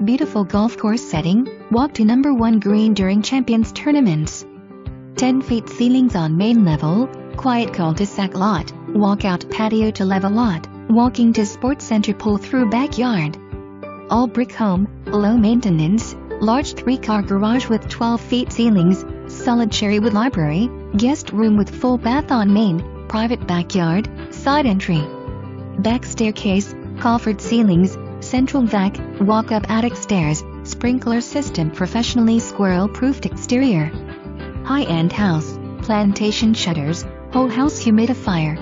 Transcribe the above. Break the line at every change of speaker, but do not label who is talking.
Beautiful golf course setting, walk to number 1 green during Champions tournaments. 10 feet ceilings on main level, quiet cul-de-sac lot, walkout patio to level lot, walking to sports center pull through backyard. All brick home, low maintenance, large 3-car garage with 12 feet ceilings, solid cherrywood library, guest room with full bath on main, private backyard, side entry. Back staircase, coffered ceilings, central vac, walk-up attic stairs, sprinkler system, professionally squirrel-proofed exterior. High-end house, plantation shutters, whole house humidifier,